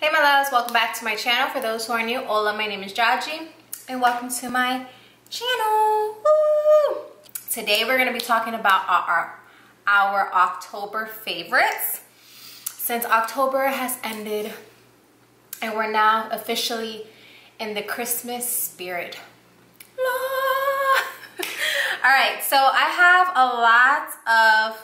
Hey my loves, welcome back to my channel. For those who are new, hola, my name is Jaji and welcome to my channel. Woo! Today we're going to be talking about our October favorites. Since October has ended and we're now officially in the Christmas spirit. Alright, so I have a lot of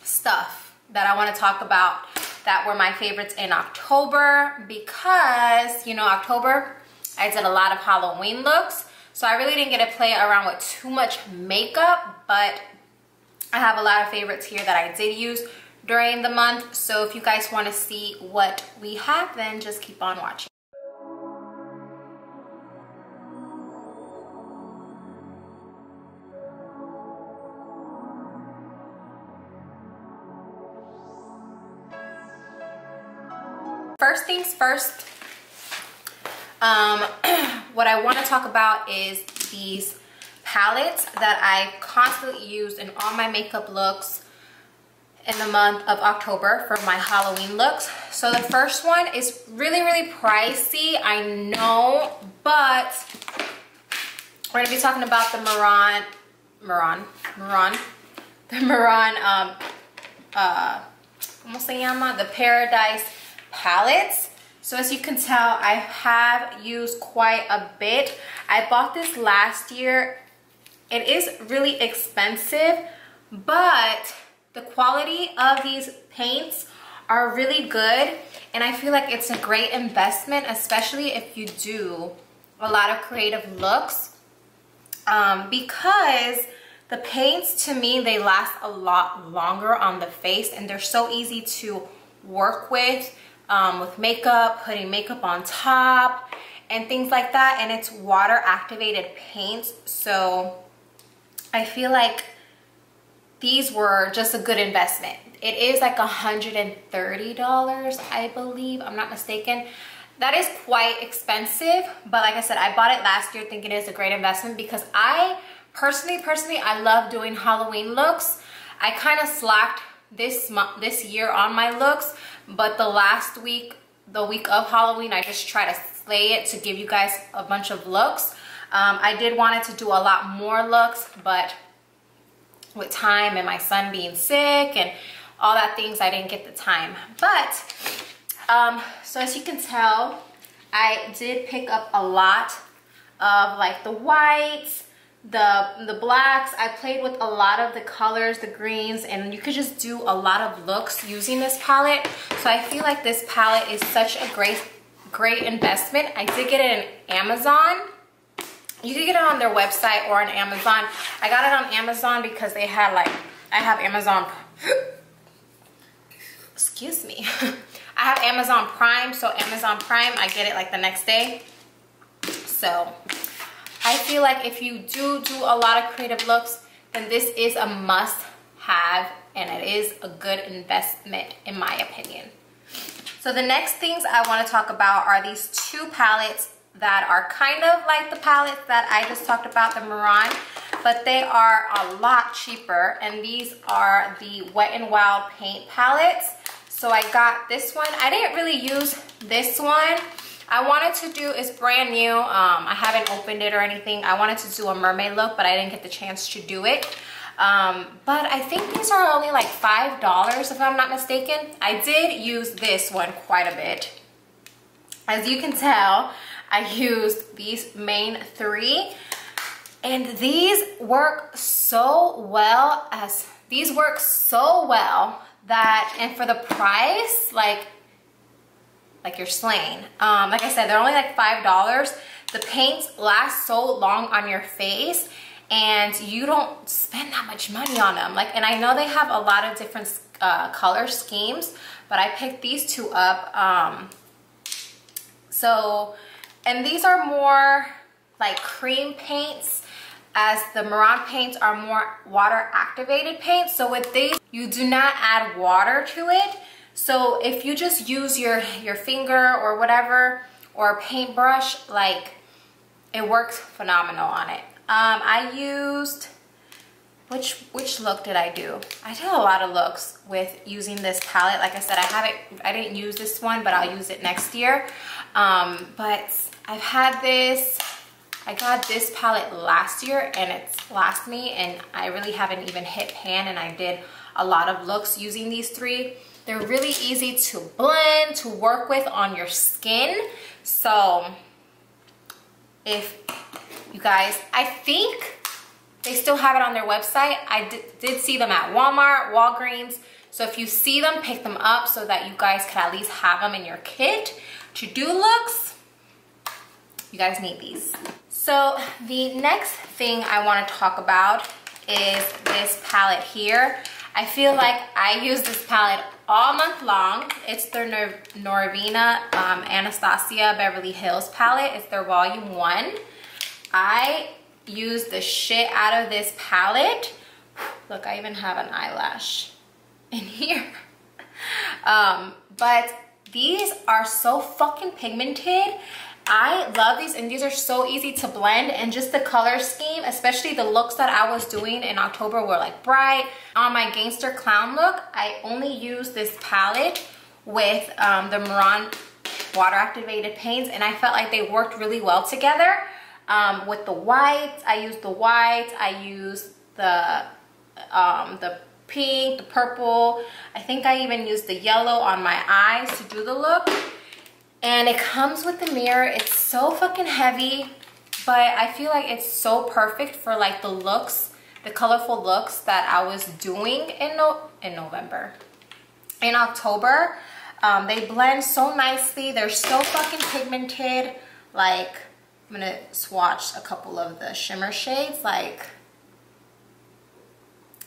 stuff that I want to talk about that were my favorites in October because, you know, October, I did a lot of Halloween looks. So I really didn't get to play around with too much makeup, but I have a lot of favorites here that I did use during the month. So if you guys want to see what we have, then just keep on watching. First things first, what I want to talk about is these palettes that I constantly use in all my makeup looks in the month of October for my Halloween looks. So the first one is really pricey, I know, but we're going to be talking about the Merhon, ¿cómo se llama? The Paradise palettes. So as you can tell, I have used quite a bit. I bought this last year. It is really expensive, but the quality of these paints are really good, and I feel like it's a great investment, especially if you do a lot of creative looks, because the paints, to me, they last a lot longer on the face, and they're so easy to work with makeup, putting makeup on top and things like that. And it's water activated paints, so I feel like these were just a good investment. It is like $130, I believe, I'm not mistaken. That is quite expensive, but like I said, I bought it last year thinking it's a great investment because I personally I love doing Halloween looks. I kind of slacked this year on my looks, but the week of Halloween, I just try to slay it to give you guys a bunch of looks. I did want to do a lot more looks, but with time and my son being sick and all that things, I didn't get the time. But so as you can tell, I did pick up a lot of like the whites, the blacks. I played with a lot of the colors, the greens, and you could just do a lot of looks using this palette. So I feel like this palette is such a great investment. I did get it in Amazon. You can get it on their website or on Amazon. I got it on Amazon because they had like, I have Amazon, excuse me. I have Amazon Prime, so Amazon Prime, I get it like the next day. So I feel like if you do a lot of creative looks, then this is a must-have, and it is a good investment in my opinion. So the next things I want to talk about are these two palettes that are kind of like the palettes that I just talked about, the Merhon, but they are a lot cheaper, and these are the Wet n Wild paint palettes. So I got this one. I didn't really use this one. I wanted to do, it's brand new, I haven't opened it or anything. I wanted to do a mermaid look, but I didn't get the chance to do it. But I think these are only like $5 if I'm not mistaken. I did use this one quite a bit. As you can tell, I used these main three, and these work so well that, and for the price, like you're slaying. Like I said, they're only like $5. The paints last so long on your face, and you don't spend that much money on them. Like, and I know they have a lot of different color schemes, but I picked these two up. So, and these are more like cream paints, as the Murad paints are more water activated paints. So with these, you do not add water to it. So if you just use your finger or whatever, or a paintbrush, like, it works phenomenal on it. I used which look did I do? I did a lot of looks with using this palette. Like I said, I didn't use this one, but I'll use it next year. But I've had this, I got this palette last year and it's lasted me, and I really haven't even hit pan, and I did a lot of looks using these three. They're really easy to blend, to work with on your skin. So if you guys, I think they still have it on their website. I did see them at Walmart, Walgreens. So if you see them, pick them up so that you guys can at least have them in your kit to do looks. You guys need these. So the next thing I want to talk about is this palette here. I feel like I use this palette all month long. It's their Norvina Anastasia Beverly Hills palette. It's their volume 1. I use the shit out of this palette. Look, I even have an eyelash in here. But these are so fucking pigmented. I love these, and these are so easy to blend, and just the color scheme, especially the looks that I was doing in October were like bright. On my gangster clown look, I only use this palette with the Merhon water activated paints, and I felt like they worked really well together. With the whites, I used the whites, I used the pink, the purple. I think I even used the yellow on my eyes to do the look. And it comes with the mirror. It's so fucking heavy, but I feel like it's so perfect for like the looks, the colorful looks that I was doing in November. In October, they blend so nicely. They're so fucking pigmented. Like, I'm gonna swatch a couple of the shimmer shades. Like,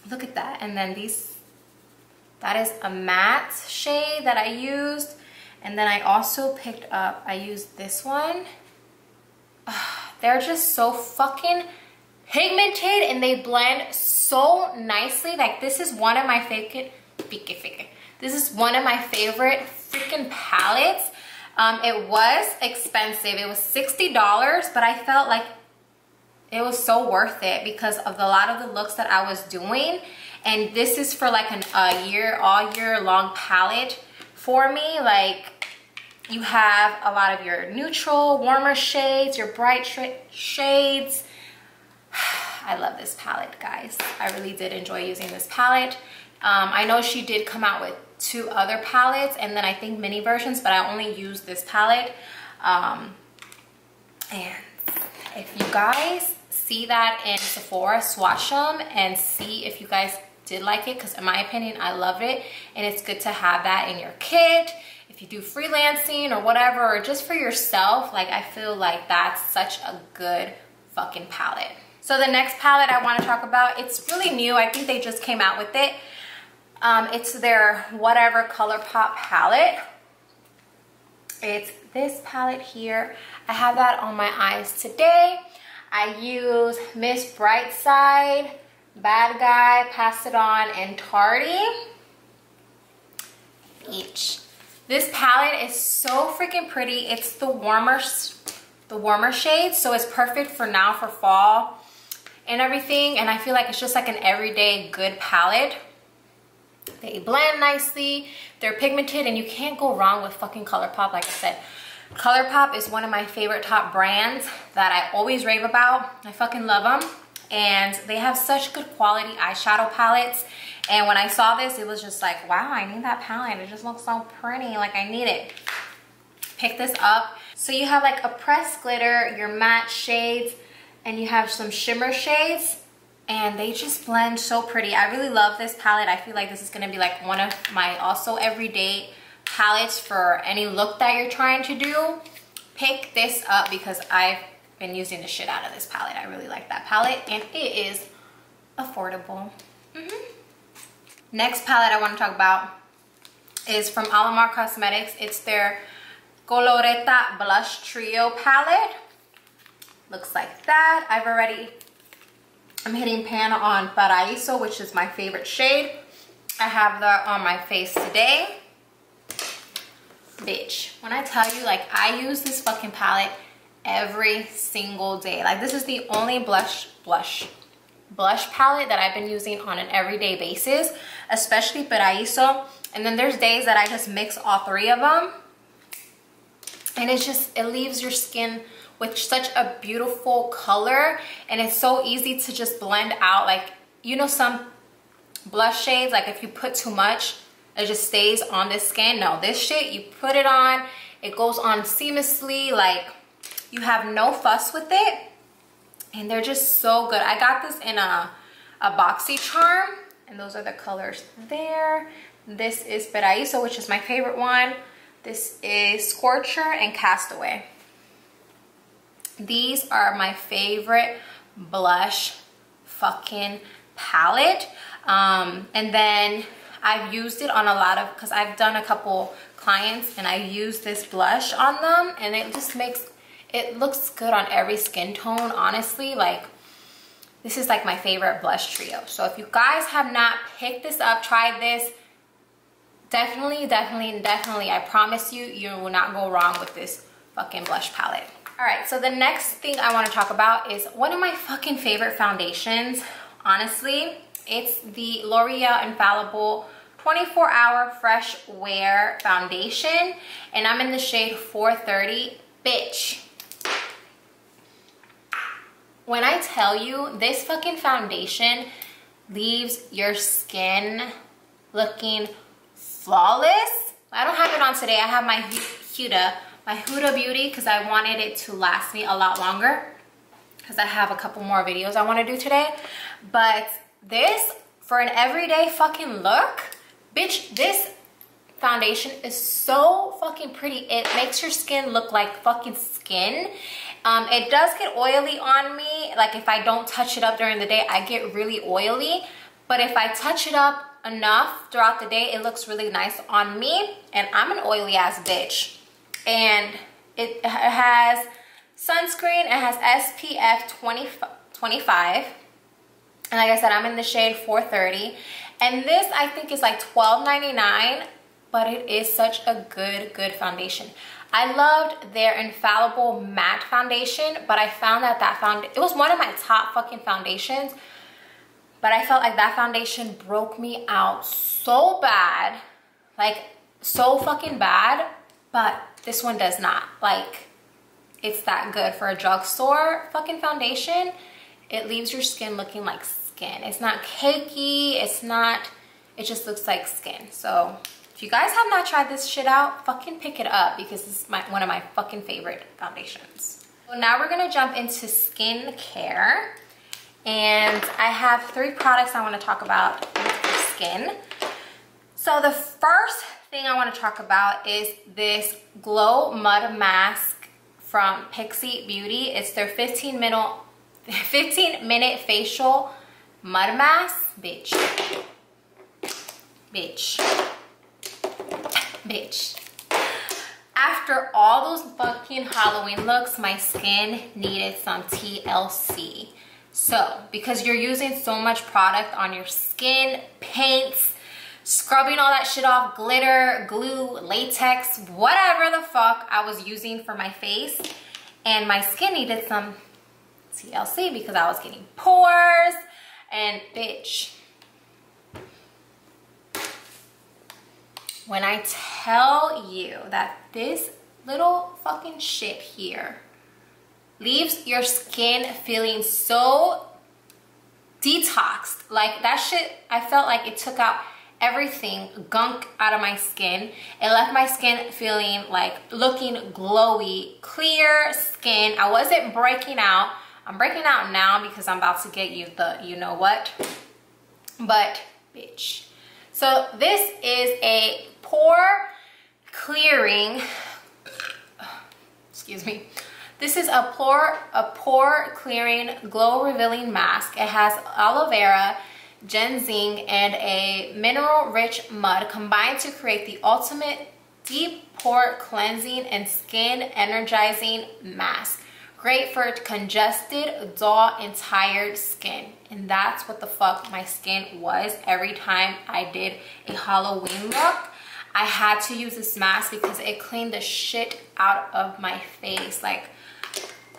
look at that. And then these, that is a matte shade that I used. And then I also picked up, I used this one. They're just so fucking pigmented, and they blend so nicely. Like, this is one of my favorite, this is one of my favorite freaking palettes. It was expensive. It was $60, but I felt like it was so worth it because of a lot of the looks that I was doing. And this is for like all year long palette for me. Like, you have a lot of your neutral, warmer shades, your bright shades. I love this palette, guys. I really did enjoy using this palette. I know she did come out with 2 other palettes, and then I think mini versions, but I only used this palette. And if you guys see that in Sephora, swatch them and see if you guys did like it, because in my opinion, I love it, and it's good to have that in your kit. If you do freelancing or whatever, or just for yourself, like, I feel like that's such a good fucking palette. So the next palette I want to talk about, it's really new. I think they just came out with it. It's their Whatever Colourpop palette. It's this palette here. I have that on my eyes today. I use Miss Brightside, Bad Guy, Pass It On, and Tardy. Each. This palette is so freaking pretty. It's the warmer shades, so it's perfect for now for fall and everything. And I feel like it's just like an everyday good palette. They blend nicely, they're pigmented, and you can't go wrong with fucking Colourpop. Like I said, Colourpop is one of my favorite top brands that I always rave about. I fucking love them, and they have such good quality eyeshadow palettes. And when I saw this, it was just like, wow, I need that palette. It just looks so pretty, like I need it. Pick this up. So you have like a pressed glitter, your matte shades, and you have some shimmer shades. And they just blend so pretty. I really love this palette. I feel like this is going to be like one of my also everyday palettes for any look that you're trying to do. Pick this up because I've been using the shit out of this palette. I really like that palette, and it is affordable. Next palette I want to talk about is from Alamar Cosmetics. It's their Colorette Blush Trio palette. Looks like that. I'm hitting pan on Paraíso, which is my favorite shade. I have that on my face today. Bitch, when I tell you, like, I use this fucking palette every single day. Like, this is the only blush blush palette that I've been using on an everyday basis, especially Paraíso. And then there's days that I just mix all three of them. And it leaves your skin with such a beautiful color. And it's so easy to just blend out. Like, you know, some blush shades, like if you put too much, it just stays on the skin. No, this shit, you put it on, it goes on seamlessly. Like, you have no fuss with it. And they're just so good. I got this in a BoxyCharm, and those are the colors there. This is Paraíso, which is my favorite one. This is Scorcher and Castaway. These are my favorite blush fucking palette. And then I've used it on a lot of, because I've done a couple clients and I use this blush on them, and it just makes, it looks good on every skin tone, honestly. Like, this is like my favorite blush trio. So if you guys have not picked this up, tried this, definitely, I promise you, you will not go wrong with this fucking blush palette. All right, so the next thing I want to talk about is one of my fucking favorite foundations, honestly. It's the L'Oreal Infallible 24-Hour Fresh Wear Foundation, and I'm in the shade 430. Bitch, when I tell you, this fucking foundation leaves your skin looking flawless. I don't have it on today. I have my Huda Beauty, because I wanted it to last me a lot longer, because I have a couple more videos I want to do today. But this, for an everyday fucking look, bitch, this foundation is so fucking pretty. It makes your skin look like fucking skin. It does get oily on me. Like, if I don't touch it up during the day, I get really oily. But if I touch it up enough throughout the day, it looks really nice on me. And I'm an oily ass bitch. And it has sunscreen. It has SPF 25. And like I said, I'm in the shade 430. And this, I think, is like $12.99. But it is such a good foundation. I loved their Infallible Matte Foundation, but I found that it was one of my top fucking foundations, but I felt like that foundation broke me out so bad, like so fucking bad, but this one does not. Like, it's that good for a drugstore fucking foundation. It leaves your skin looking like skin. It's not cakey, it just looks like skin. So if you guys have not tried this shit out, fucking pick it up, because this is one of my fucking favorite foundations. So now we're gonna jump into skincare. And I have 3 products I wanna talk about for skin. So the first thing I wanna talk about is this Glow Mud Mask from Pixi Beauty. It's their 15-minute facial mud mask. Bitch. After all those fucking Halloween looks, my skin needed some TLC. So, because you're using so much product on your skin, paints, scrubbing all that shit off, glitter, glue, latex, whatever the fuck I was using for my face, and my skin needed some TLC because I was getting pores, and bitch, when I tell you that this little fucking shit here leaves your skin feeling so detoxed, like that shit, I felt like it took out everything, gunk out of my skin. It left my skin feeling like looking glowy, clear skin. I wasn't breaking out. I'm breaking out now because I'm about to get you the you know what. But bitch. So this is a pore clearing, excuse me. This is a pore clearing, glow revealing mask. It has aloe vera, ginseng, and a mineral rich mud combined to create the ultimate deep pore cleansing and skin energizing mask. Great for congested, dull, and tired skin. And that's what the fuck my skin was every time I did a Halloween look. I had to use this mask because it cleaned the shit out of my face. Like,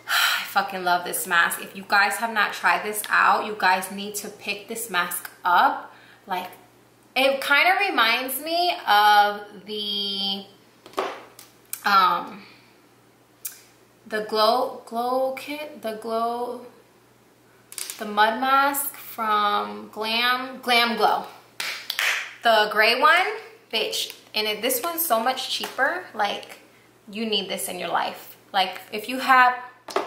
I fucking love this mask. If you guys have not tried this out, you guys need to pick this mask up. Like, it kind of reminds me of the mud mask from Glam Glow, the gray one, bitch. And this one's so much cheaper. Like, you need this in your life. Like, if you have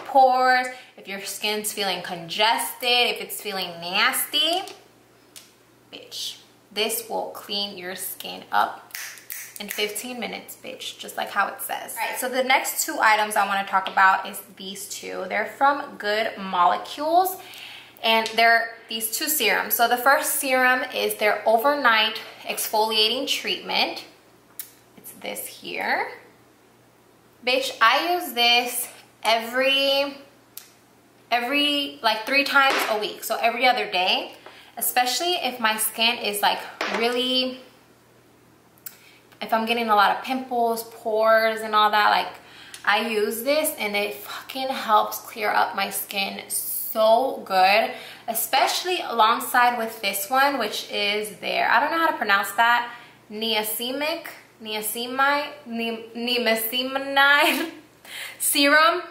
pores, if your skin's feeling congested, if it's feeling nasty, bitch, this will clean your skin up in 15 minutes, bitch, just like how it says. All right, so the next two items I want to talk about is these two. They're from Good Molecules, and they're these two serums. So the first serum is their overnight exfoliating treatment. It's this here. Bitch, I use this every like 3 times a week, so every other day, especially if my skin is like really, if I'm getting a lot of pimples, pores and all that. Like, I use this and it fucking helps clear up my skin so good, especially alongside with this one, which is their, I don't know how to pronounce that, niacinamide serum.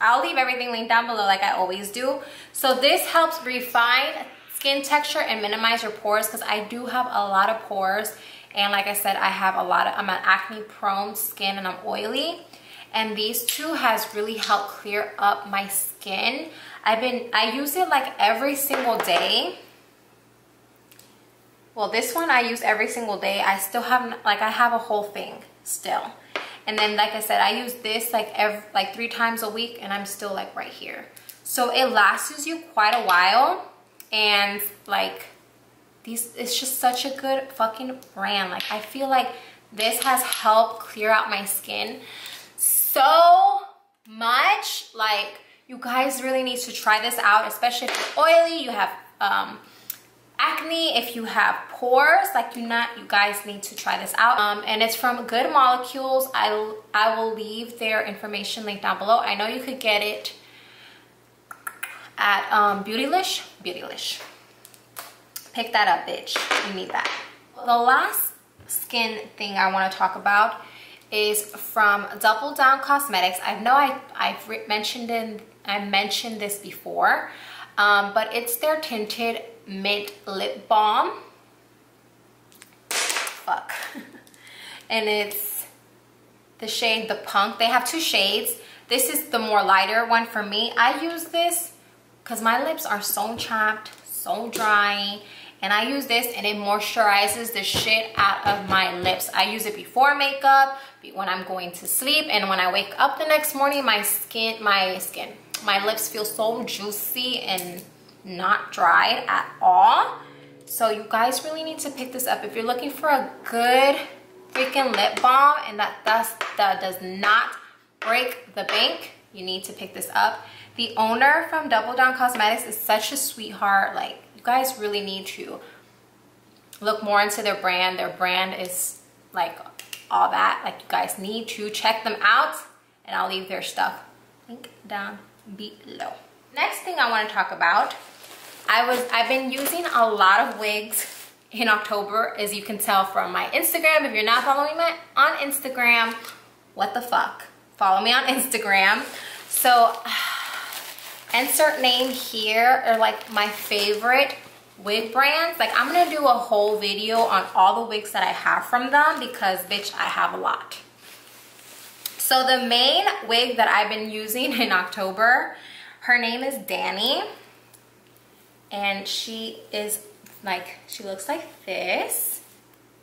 I'll leave everything linked down below like I always do. So this helps refine skin texture and minimize your pores, because I do have a lot of pores, and like I said, I'm an acne prone skin and I'm oily, and these two has really helped clear up my skin. I use it like every single day. Well, this one I use every single day. I still have, like, I have a whole thing still. And then, like I said, I use this like 3 times a week, and I'm still like right here. So it lasts you quite a while, and like it's just such a good fucking brand. Like, I feel like this has helped clear out my skin so much. Like, you guys really need to try this out, especially if you're oily, you have acne, if you have pores, like, you guys need to try this out. And it's from Good Molecules. I will leave their information linked down below. I know you could get it at Beautylish. Pick that up, bitch. You need that. The last skin thing I want to talk about is from Doubledown Cosmetics. I know I've mentioned this before, but it's their tinted mint lip balm. Fuck. And it's the shade The Punk. They have 2 shades. This is the more lighter one for me. I use this because my lips are so chapped, so dry, and I use this and it moisturizes the shit out of my lips. I use it before makeup, when I'm going to sleep, and when I wake up the next morning, my lips feel so juicy and not dried at all. So you guys really need to pick this up if you're looking for a good freaking lip balm and that does not break the bank. You need to pick this up. The owner from Doubledown Cosmetics is such a sweetheart. Like, you guys really need to look more into their brand. Their brand is like all that. Like, you guys need to check them out, and I'll leave their stuff link down below. Next thing I want to talk about, I've been using a lot of wigs in October, as you can tell from my Instagram. If you're not following me on Instagram, what the fuck? Follow me on Instagram. So insert name here are like my favorite wig brands. Like, I'm gonna do a whole video on all the wigs that I have from them, because bitch, I have a lot. So the main wig that I've been using in October, her name is Danny, and she looks like this.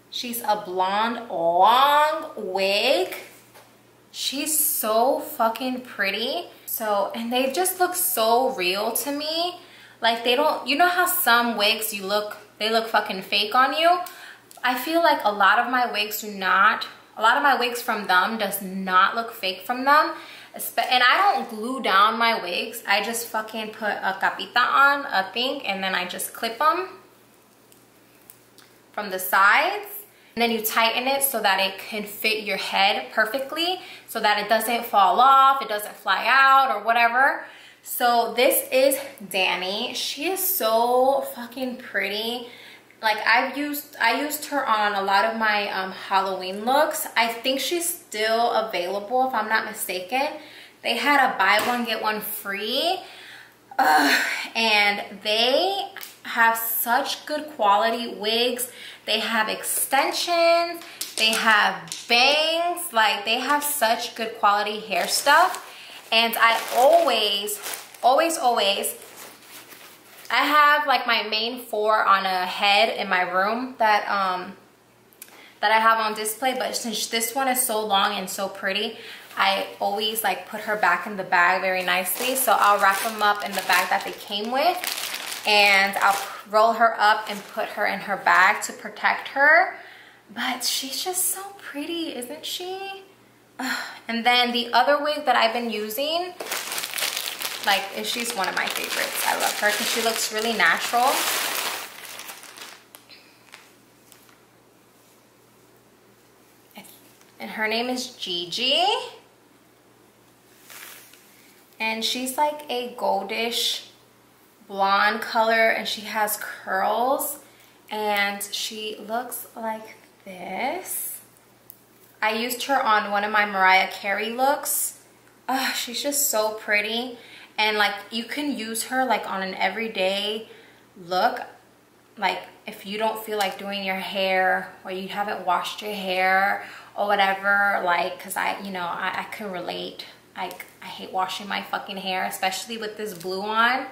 She's a blonde long wig. She's so fucking pretty. So, and they just look so real to me. Like, they don't, you know how some wigs they look fucking fake on you? I feel like a lot of my wigs do not. A lot of my wigs from them does not look fake from them. And I don't glue down my wigs. I just fucking put a capita on, a thing, and then I just clip them from the sides. And then you tighten it so that it can fit your head perfectly, so that it doesn't fall off, it doesn't fly out or whatever. So this is Danny. She is so fucking pretty. Like I used her on a lot of my Halloween looks. I think she's still available if I'm not mistaken. They had a buy one get one free, and they have such good quality wigs. They have extensions, they have bangs, like they have such good quality hair stuff. And I always I have like my main 4 on a head in my room that that I have on display, but since this one is so long and so pretty, I always like put her back in the bag very nicely. So I'll wrap them up in the bag that they came with, and I'll roll her up and put her in her bag to protect her. But she's just so pretty, isn't she? And then the other wig that I've been using, like, she's one of my favorites. I love her because she looks really natural. And her name is Gigi. And she's like a goldish blonde color, and she has curls, and she looks like this. I used her on one of my Mariah Carey looks. She's just so pretty. And like you can use her like on an everyday look. Like if you don't feel like doing your hair, or you haven't washed your hair or whatever, like, cause I can relate. I hate washing my fucking hair, especially with this blue on.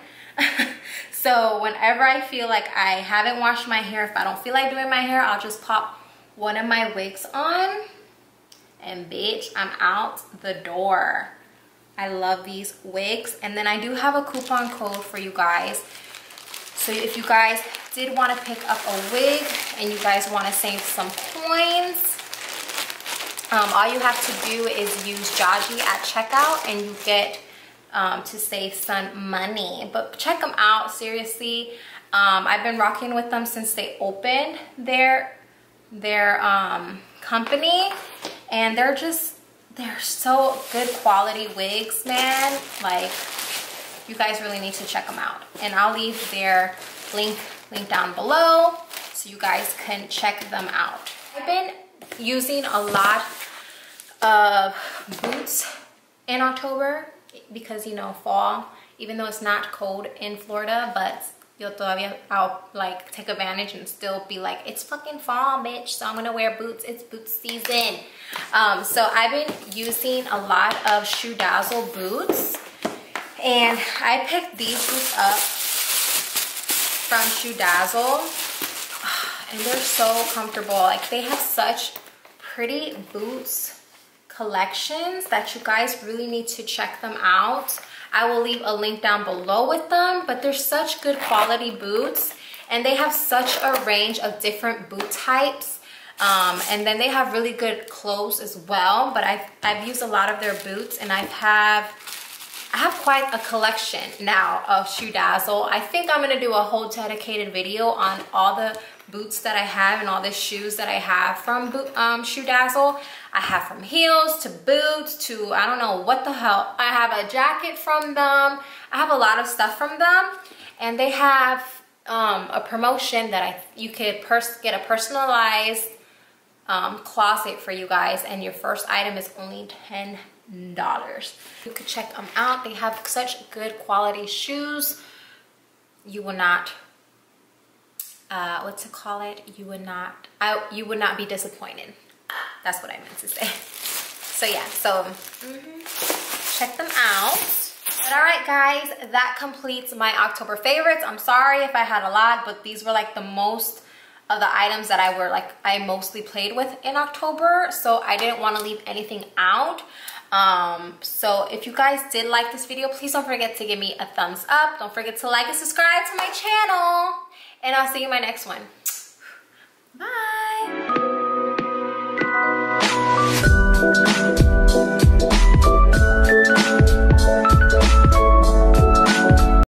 So whenever I feel like I haven't washed my hair, if I don't feel like doing my hair, I'll just pop one of my wigs on, and bitch, I'm out the door. I love these wigs. And then I do have a coupon code for you guys. So if you guys did want to pick up a wig and you guys want to save some coins, all you have to do is use Jaji at checkout, and you get to save some money. But check them out, seriously. I've been rocking with them since they opened their company, and they're so good quality wigs, man. Like, you guys really need to check them out, and I'll leave their link down below so you guys can check them out. I've been using a lot of boots in October because, you know, fall, even though it's not cold in Florida, but I'll like take advantage and still be like, it's fucking fall, bitch, so I'm gonna wear boots. It's boot season. So I've been using a lot of Shoedazzle boots, and I picked these boots up from Shoedazzle, and they're so comfortable. Like, they have such pretty boots collections that you guys really need to check them out. I will leave a link down below with them, but they're such good quality boots, and they have such a range of different boot types. And then they have really good clothes as well, but I've used a lot of their boots, and I have quite a collection now of Shoedazzle. I think I'm gonna do a whole dedicated video on all the boots that I have and all the shoes that I have from Shoedazzle. I have from heels to boots to I don't know what the hell. I have a jacket from them. I have a lot of stuff from them, and they have a promotion that you could get a personalized closet for you guys, and your first item is only $10. You could check them out. They have such good quality shoes. You will not you would not be disappointed. That's what I meant to say. So yeah, check them out. But all right, guys, that completes my October favorites. I'm sorry if I had a lot, but these were like the most of the items that I mostly played with in October, so I didn't want to leave anything out. So if you guys did like this video, please don't forget to give me a thumbs up. Don't forget to like and subscribe to my channel, and I'll see you in my next one. Bye.